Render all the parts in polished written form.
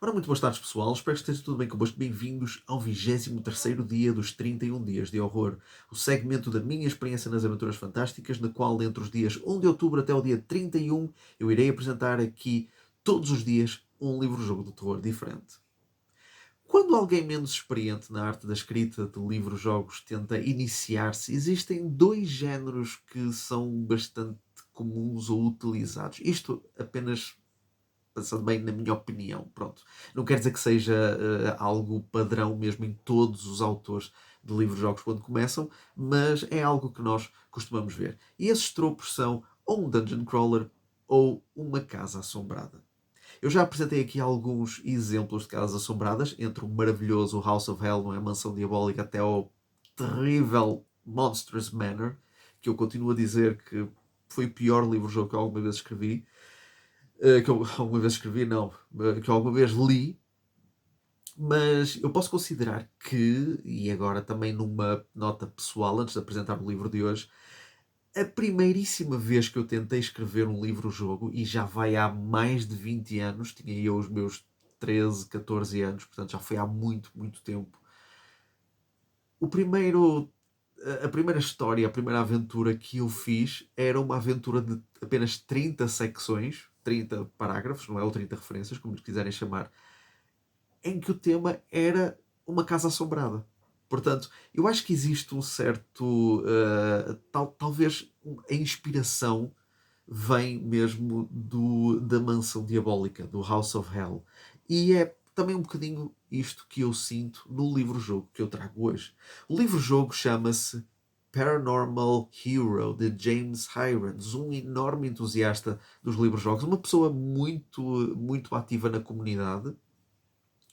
Ora, muito boas tardes, pessoal. Espero que esteja tudo bem convosco. Bem-vindos ao 23º dia dos 31 dias de horror, o segmento da minha experiência nas aventuras fantásticas, na qual, entre os dias 1 de outubro até o dia 31, eu irei apresentar aqui, todos os dias, um livro-jogo de terror diferente. Quando alguém menos experiente na arte da escrita de livros-jogos tenta iniciar-se, existem dois géneros que são bastante comuns ou utilizados. Isto apenas pensando bem na minha opinião, pronto. Não quer dizer que seja algo padrão mesmo em todos os autores de livros-jogos quando começam, mas é algo que nós costumamos ver. E esses tropos são ou um dungeon crawler ou uma casa assombrada. Eu já apresentei aqui alguns exemplos de casas assombradas, entre o maravilhoso House of Hell, não é? Mansão Diabólica, até ao terrível Monstrous Manor, que eu continuo a dizer que foi o pior livro-jogo que eu alguma vez escrevi. Que eu alguma vez escrevi, não, que eu alguma vez li, mas eu posso considerar que, e agora também numa nota pessoal, antes de apresentar o livro de hoje, a primeiríssima vez que eu tentei escrever um livro-jogo, e já vai há mais de 20 anos, tinha eu os meus 13, 14 anos, portanto já foi há muito, muito tempo. O primeiro, a primeira história, a primeira aventura que eu fiz era uma aventura de apenas 30 secções, 30 parágrafos, não é? Ou 30 referências, como lhe quiserem chamar, em que o tema era uma casa assombrada. Portanto, eu acho que existe um certo. Talvez a inspiração vem mesmo da mansão diabólica, do House of Hell. E é também um bocadinho isto que eu sinto no livro-jogo que eu trago hoje. O livro-jogo chama-se Paranormal Hero, de James Hirons, um enorme entusiasta dos livros-jogos, uma pessoa muito, muito ativa na comunidade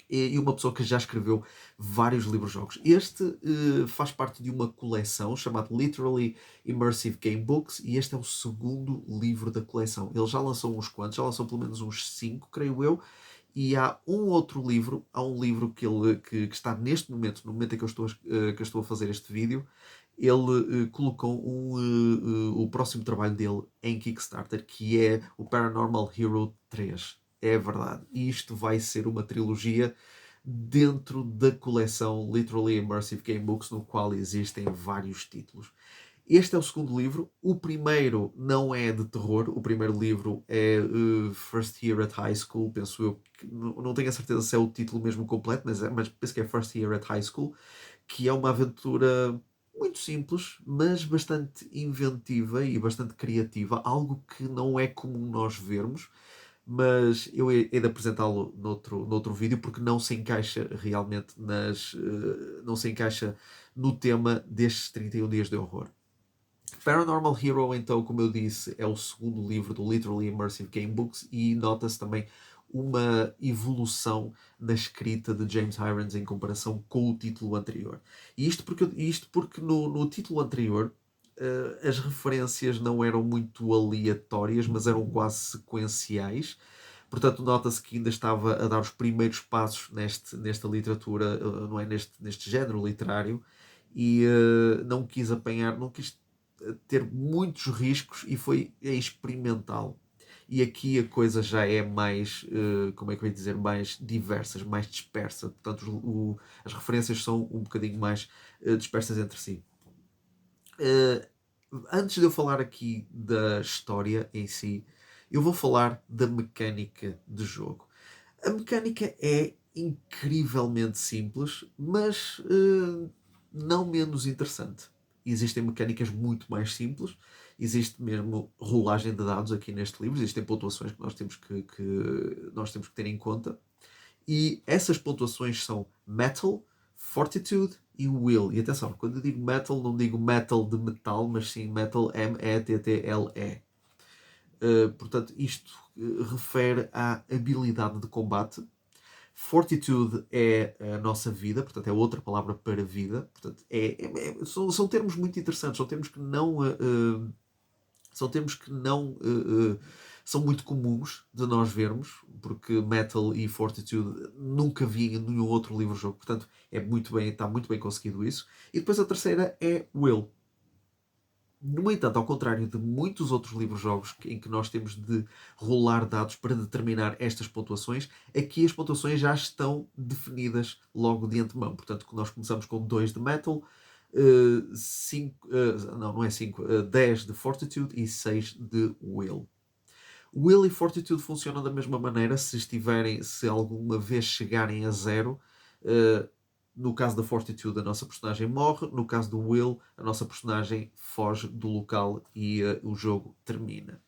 e uma pessoa que já escreveu vários livros-jogos. Este faz parte de uma coleção chamada Literally Immersive Game Books e este é o segundo livro da coleção. Ele já lançou uns quantos, já lançou pelo menos uns 5, creio eu, e há um outro livro, há um livro que está neste momento, no momento em que eu estou a fazer este vídeo, ele colocou o próximo trabalho dele em Kickstarter, que é o Paranormal Hero 3. É verdade. Isto vai ser uma trilogia dentro da coleção Literally Immersive Game Books, no qual existem vários títulos. Este é o segundo livro. O primeiro não é de terror. O primeiro livro é First Year at High School. Penso eu que não tenho a certeza se é o título mesmo completo, mas penso que é First Year at High School, que é uma aventura muito simples, mas bastante inventiva e bastante criativa. Algo que não é comum nós vermos, mas eu hei de apresentá-lo noutro vídeo porque não se encaixa realmente não se encaixa no tema destes 31 dias de horror. Paranormal Hero, então, como eu disse, é o segundo livro do Literally Immersive Game Books e nota-se também uma evolução na escrita de James Hirons em comparação com o título anterior. E isto porque no título anterior as referências não eram muito aleatórias, mas eram quase sequenciais. Portanto, nota-se que ainda estava a dar os primeiros passos nesta literatura, não é? Neste género literário, e não quis apanhar, não quis ter muitos riscos e foi experimental. E aqui a coisa já é mais, como é que eu ia dizer, mais diversas, mais dispersa. Portanto, as referências são um bocadinho mais dispersas entre si. Uh, Antes de eu falar aqui da história em si, eu vou falar da mecânica de jogo. A mecânica é incrivelmente simples, mas não menos interessante. Existem mecânicas muito mais simples, existe mesmo rolagem de dados aqui neste livro, existem pontuações que nós temos que ter em conta. E essas pontuações são Metal, Fortitude e Will. E atenção, quando eu digo Metal, não digo Metal de metal, mas sim Metal M-E-T-T-L-E. Portanto, isto refere à habilidade de combate. Fortitude é a nossa vida, portanto, é outra palavra para vida. Portanto, são termos muito interessantes, são termos que não são muito comuns de nós vermos, porque Metal e Fortitude nunca vi em nenhum outro livro-jogo, portanto, está muito bem conseguido isso. E depois a terceira é Will. No entanto, ao contrário de muitos outros livros-jogos em que nós temos de rolar dados para determinar estas pontuações, aqui as pontuações já estão definidas logo de antemão. Portanto, nós começamos com 2 de Metal, 5, não é 5, 10 de Fortitude e 6 de Will. Will e Fortitude funcionam da mesma maneira se alguma vez chegarem a 0. No caso da Fortitude, a nossa personagem morre. No caso do Will, a nossa personagem foge do local e o jogo termina.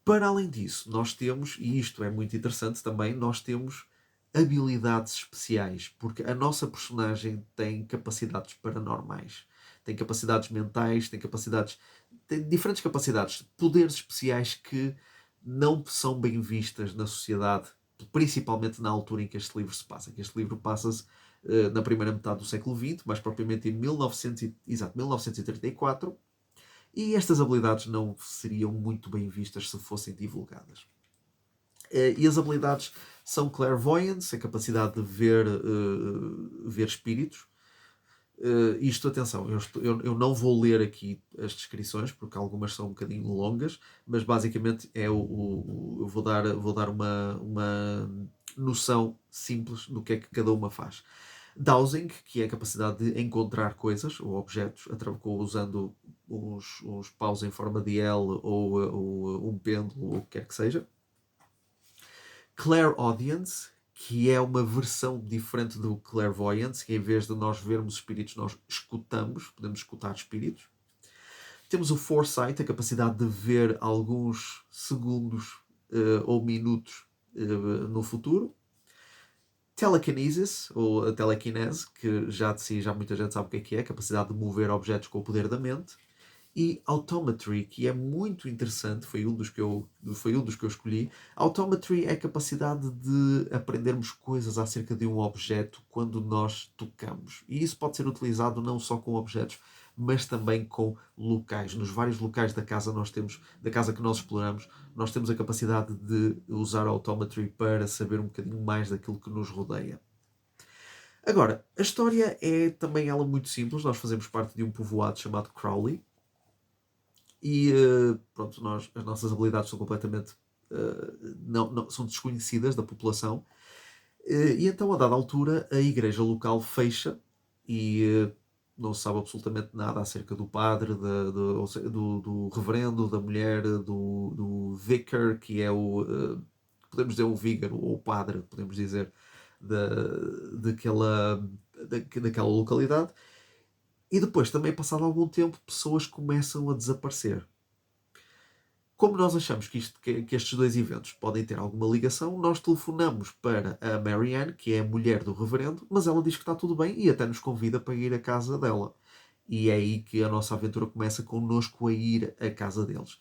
Para além disso, nós temos, e isto é muito interessante também, nós temos habilidades especiais, porque a nossa personagem tem capacidades paranormais, tem capacidades mentais, tem diferentes capacidades, poderes especiais que não são bem vistas na sociedade, principalmente na altura em que este livro se passa. Que este livro passa-se na primeira metade do século XX, mais propriamente em 1934, e estas habilidades não seriam muito bem vistas se fossem divulgadas. E as habilidades são Clairvoyance, a capacidade de ver espíritos. Isto, atenção, eu não vou ler aqui as descrições, porque algumas são um bocadinho longas, mas basicamente eu vou dar uma noção simples do que é que cada uma faz. Dowsing, que é a capacidade de encontrar coisas ou objetos usando uns paus em forma de L ou um pêndulo ou o que quer que seja. Clairaudience, que é uma versão diferente do Clairvoyance, que em vez de nós vermos espíritos, nós escutamos, podemos escutar espíritos. Temos o Foresight, a capacidade de ver alguns segundos ou minutos no futuro. Telekinesis, ou a telekinese, que já de si já muita gente sabe o que é, a capacidade de mover objetos com o poder da mente. E Autometry, que é muito interessante, foi um dos que eu escolhi. Autometry é a capacidade de aprendermos coisas acerca de um objeto quando nós tocamos. E isso pode ser utilizado não só com objetos, mas também com locais. Nos vários locais da casa da casa que nós exploramos, nós temos a capacidade de usar Autometry para saber um bocadinho mais daquilo que nos rodeia. Agora, a história é também ela muito simples. Nós fazemos parte de um povoado chamado Crowley. E pronto, as nossas habilidades são completamente são desconhecidas da população. E então, a dada altura, a igreja local fecha e não se sabe absolutamente nada acerca do padre, do reverendo, da mulher, do vicar, que é podemos dizer o vigar, ou o padre, podemos dizer, da, daquela localidade. E depois, também passado algum tempo, pessoas começam a desaparecer. Como nós achamos que estes dois eventos podem ter alguma ligação, nós telefonamos para a Marianne, que é a mulher do reverendo, mas ela diz que está tudo bem e até nos convida para ir à casa dela. E é aí que a nossa aventura começa, connosco a ir à casa deles.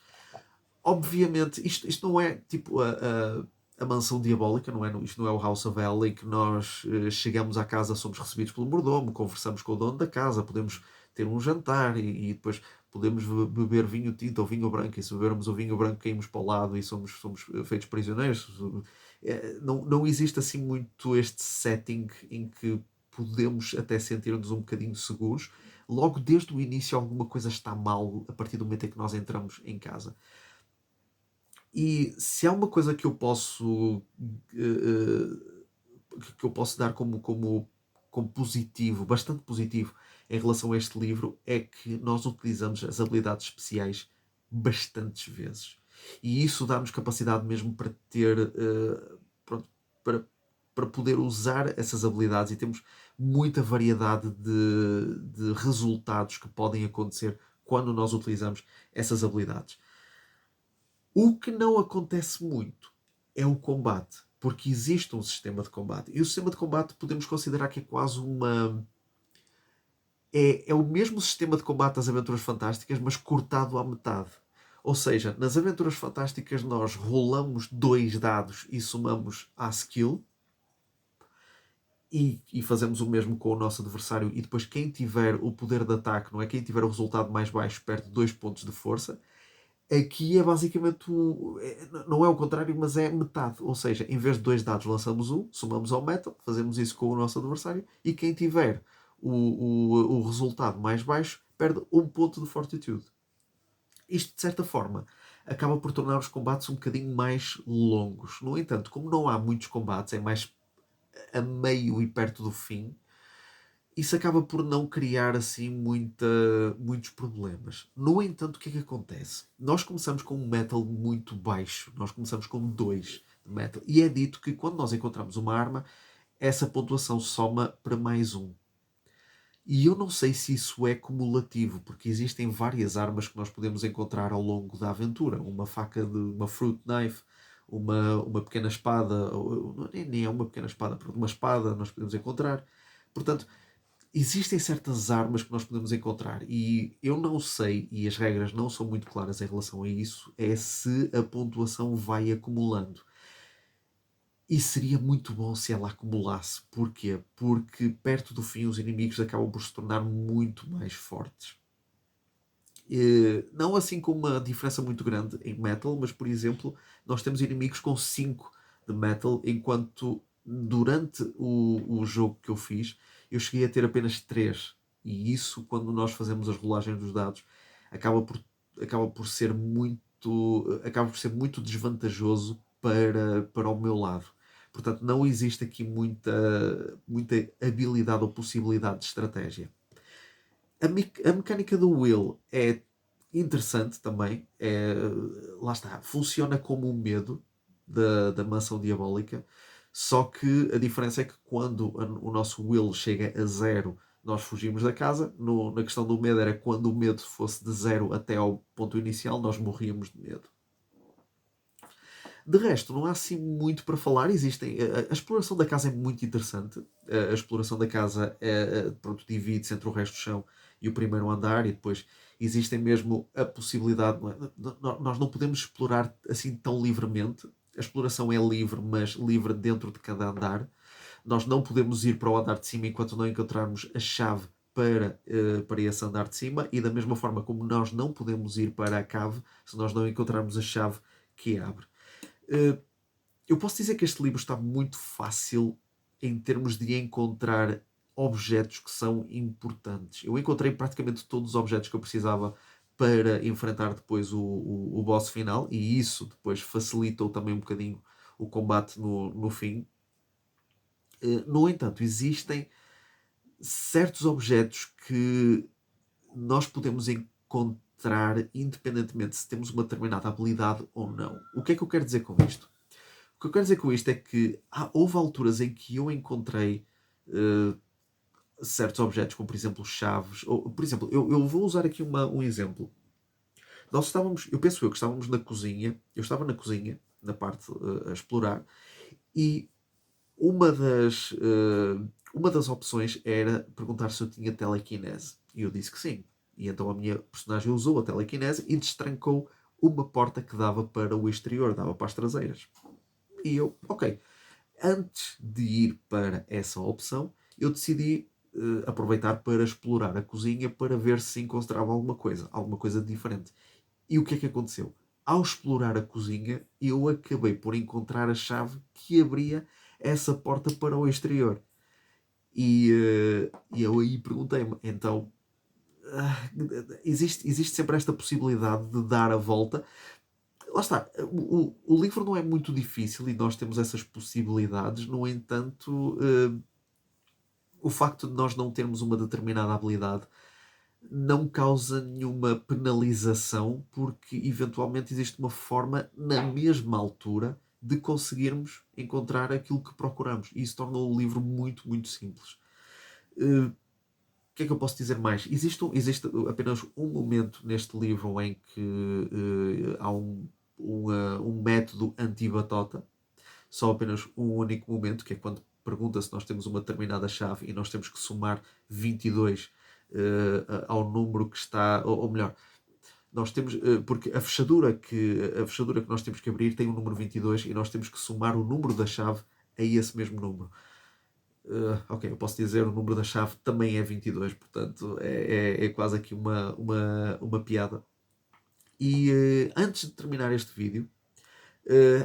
Obviamente, isto não é tipo a mansão diabólica, isto não é o House of Hell, em que nós chegamos à casa, somos recebidos pelo mordomo, conversamos com o dono da casa, podemos ter um jantar e depois podemos beber vinho tinto ou vinho branco, e se bebermos o vinho branco caímos para o lado e somos feitos prisioneiros. Não existe assim muito este setting em que podemos até sentir-nos um bocadinho seguros. Logo desde o início alguma coisa está mal a partir do momento em que nós entramos em casa. E se há uma coisa que eu posso dar como positivo, bastante positivo, em relação a este livro, é que nós utilizamos as habilidades especiais bastantes vezes. E isso dá-nos capacidade mesmo para ter, para poder usar essas habilidades, e temos muita variedade de resultados que podem acontecer quando nós utilizamos essas habilidades. O que não acontece muito é o combate, porque existe um sistema de combate. E o sistema de combate podemos considerar que é quase uma... É o mesmo sistema de combate das Aventuras Fantásticas, mas cortado à metade. Ou seja, nas Aventuras Fantásticas nós rolamos 2 dados e somamos à skill. E fazemos o mesmo com o nosso adversário. E depois quem tiver o poder de ataque, não é? Quem tiver o resultado mais baixo perde 2 pontos de força. Aqui é basicamente não é o contrário, mas é metade. Ou seja, em vez de 2 dados lançamos somamos ao metal, fazemos isso com o nosso adversário, e quem tiver o resultado mais baixo perde um ponto de Fortitude. Isto, de certa forma, acaba por tornar os combates um bocadinho mais longos. No entanto, como não há muitos combates, é mais a meio e perto do fim, isso acaba por não criar assim muitos problemas. No entanto, o que é que acontece? Nós começamos com um metal muito baixo. Nós começamos com 2 de metal. E é dito que quando nós encontramos uma arma, essa pontuação soma para mais 1. E eu não sei se isso é cumulativo, porque existem várias armas que nós podemos encontrar ao longo da aventura. Uma faca de uma fruit knife, uma pequena espada, nem é uma pequena espada, porque uma espada nós podemos encontrar. Portanto, existem certas armas que nós podemos encontrar e eu não sei, e as regras não são muito claras em relação a isso, é se a pontuação vai acumulando. E seria muito bom se ela acumulasse. Porquê? Porque perto do fim os inimigos acabam por se tornar muito mais fortes. Não assim com uma diferença muito grande em metal, mas por exemplo, nós temos inimigos com 5 de metal, enquanto durante o jogo que eu fiz, eu cheguei a ter apenas 3. E isso, quando nós fazemos as rolagens dos dados, acaba por, acaba por ser muito desvantajoso para o meu lado. Portanto, não existe aqui muita habilidade ou possibilidade de estratégia. A mecânica do Will é interessante também. Lá está, funciona como um medo da mansão diabólica. Só que a diferença é que quando o nosso Will chega a 0, nós fugimos da casa. Na questão do medo era quando o medo fosse de 0 até ao ponto inicial, nós morríamos de medo. De resto, não há assim muito para falar. A exploração da casa é muito interessante. A exploração da casa pronto, divide-se entre o resto do chão e o primeiro andar, e depois existem mesmo a possibilidade. Nós não podemos explorar assim tão livremente. A exploração é livre, mas livre dentro de cada andar. Nós não podemos ir para o andar de cima enquanto não encontrarmos a chave para esse andar de cima, e da mesma forma como nós não podemos ir para a cave se nós não encontrarmos a chave que abre. Eu posso dizer que este livro está muito fácil em termos de encontrar objetos que são importantes. Eu encontrei praticamente todos os objetos que eu precisava para enfrentar depois o boss final, e isso depois facilitou também um bocadinho o combate no fim. No entanto, existem certos objetos que nós podemos encontrar independentemente se temos uma determinada habilidade ou não. O que é que eu quero dizer com isto? O que eu quero dizer com isto é que houve alturas em que eu encontrei certos objetos, como por exemplo chaves. Ou, por exemplo, eu vou usar aqui um exemplo. Eu penso que estávamos na cozinha, eu estava na cozinha, na parte a explorar, e uma das opções era perguntar se eu tinha telecinese. E eu disse que sim. E então a minha personagem usou a telecinese e destrancou uma porta que dava para o exterior, dava para as traseiras. E eu, ok, antes de ir para essa opção, eu decidi aproveitar para explorar a cozinha para ver se encontrava alguma coisa diferente. E o que é que aconteceu? Ao explorar a cozinha, eu acabei por encontrar a chave que abria essa porta para o exterior. E eu aí perguntei-me, então, existe sempre esta possibilidade de dar a volta. Lá está, o livro não é muito difícil e nós temos essas possibilidades. No entanto, o facto de nós não termos uma determinada habilidade não causa nenhuma penalização, porque eventualmente existe uma forma na mesma altura de conseguirmos encontrar aquilo que procuramos, e isso torna o livro muito, muito simples. O que é que eu posso dizer mais? Existe apenas um momento neste livro em que há um método anti-batota. Só apenas um único momento, que é quando pergunta se nós temos uma determinada chave e nós temos que somar 22 ao número que está, ou melhor, nós temos, porque a fechadura que nós temos que abrir tem o número 22 e nós temos que somar o número da chave a esse mesmo número. Ok, eu posso dizer o número da chave também é 22, portanto é quase aqui uma piada. E antes de terminar este vídeo,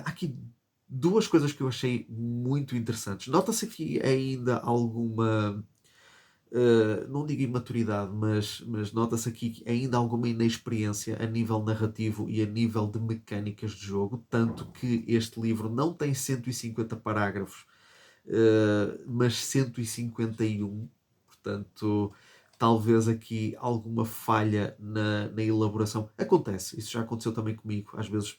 há aqui duas coisas que eu achei muito interessantes. Nota-se aqui ainda não digo imaturidade, mas nota-se aqui ainda alguma inexperiência a nível narrativo e a nível de mecânicas de jogo, tanto que este livro não tem 150 parágrafos, mas 151, portanto, talvez aqui alguma falha na elaboração. Acontece, isso já aconteceu também comigo. Às vezes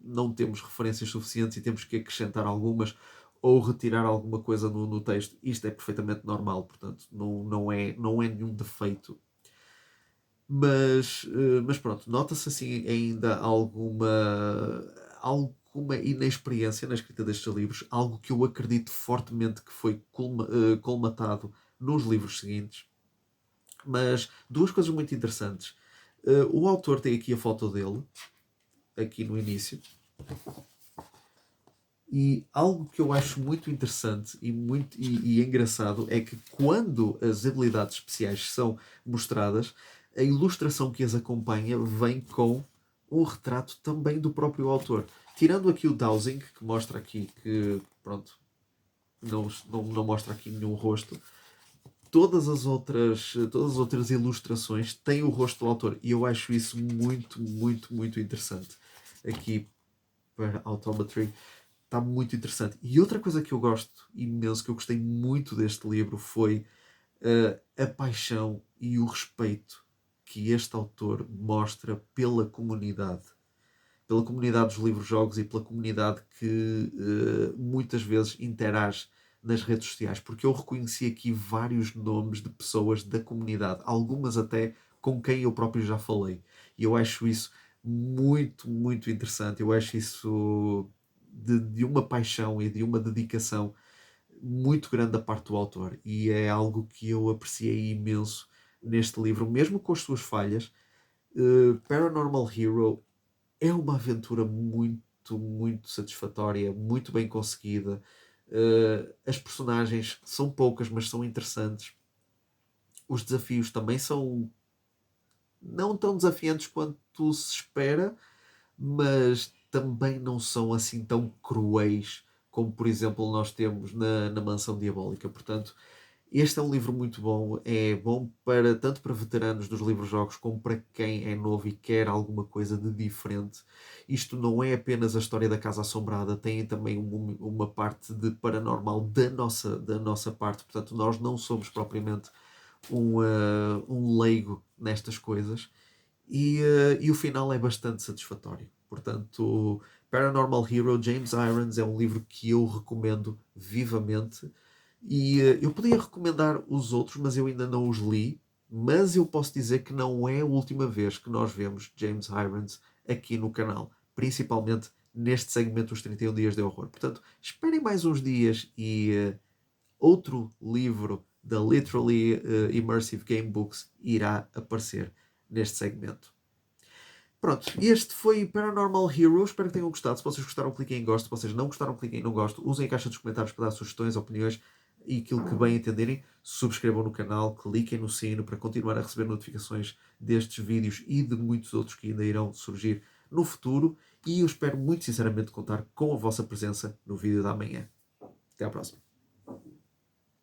não temos referências suficientes e temos que acrescentar algumas ou retirar alguma coisa no texto. Isto é perfeitamente normal, portanto, não é nenhum defeito. Mas pronto, nota-se assim ainda alguma inexperiência na escrita destes livros, algo que eu acredito fortemente que foi colmatado nos livros seguintes. Mas duas coisas muito interessantes. O autor tem aqui a foto dele, aqui no início, e algo que eu acho muito interessante e engraçado é que quando as habilidades especiais são mostradas, a ilustração que as acompanha vem com um retrato também do próprio autor. Tirando aqui o dowsing, que mostra aqui que, pronto, não mostra aqui nenhum rosto, todas as outras ilustrações têm o rosto do autor. E eu acho isso muito, muito, muito interessante. Aqui para Autometry está muito interessante. E outra coisa que eu gosto imenso, que eu gostei muito deste livro, foi a paixão e o respeito que este autor mostra pela comunidade. Pela comunidade dos livros-jogos e pela comunidade que muitas vezes interage nas redes sociais. Porque eu reconheci aqui vários nomes de pessoas da comunidade, algumas até com quem eu próprio já falei. E eu acho isso muito, muito interessante. Eu acho isso de uma paixão e de uma dedicação muito grande da parte do autor. E é algo que eu apreciei imenso neste livro, mesmo com as suas falhas. Paranormal Hero é uma aventura muito, muito satisfatória, muito bem conseguida. As personagens são poucas, mas são interessantes. Os desafios também são não tão desafiantes quanto se espera, mas também não são assim tão cruéis como, por exemplo, nós temos na Mansão Diabólica. Portanto, este é um livro muito bom, é bom tanto para veteranos dos livros-jogos como para quem é novo e quer alguma coisa de diferente. Isto não é apenas a história da Casa Assombrada, tem também uma parte de paranormal da nossa parte, portanto nós não somos propriamente um leigo nestas coisas e o final é bastante satisfatório. Portanto, Paranormal Hero, James Irons é um livro que eu recomendo vivamente. E eu podia recomendar os outros, mas eu ainda não os li. Mas eu posso dizer que não é a última vez que nós vemos James Irons aqui no canal. Principalmente neste segmento dos 31 Dias de Horror. Portanto, esperem mais uns dias e outro livro da Literally Immersive Game Books irá aparecer neste segmento. Pronto, este foi Paranormal Hero. Espero que tenham gostado. Se vocês gostaram, cliquem em gosto. Se vocês não gostaram, cliquem em não gosto. Usem a caixa dos comentários para dar sugestões, opiniões e aquilo que bem entenderem. Subscrevam no canal, cliquem no sino para continuar a receber notificações destes vídeos e de muitos outros que ainda irão surgir no futuro. E eu espero muito sinceramente contar com a vossa presença no vídeo da manhã. Até à próxima.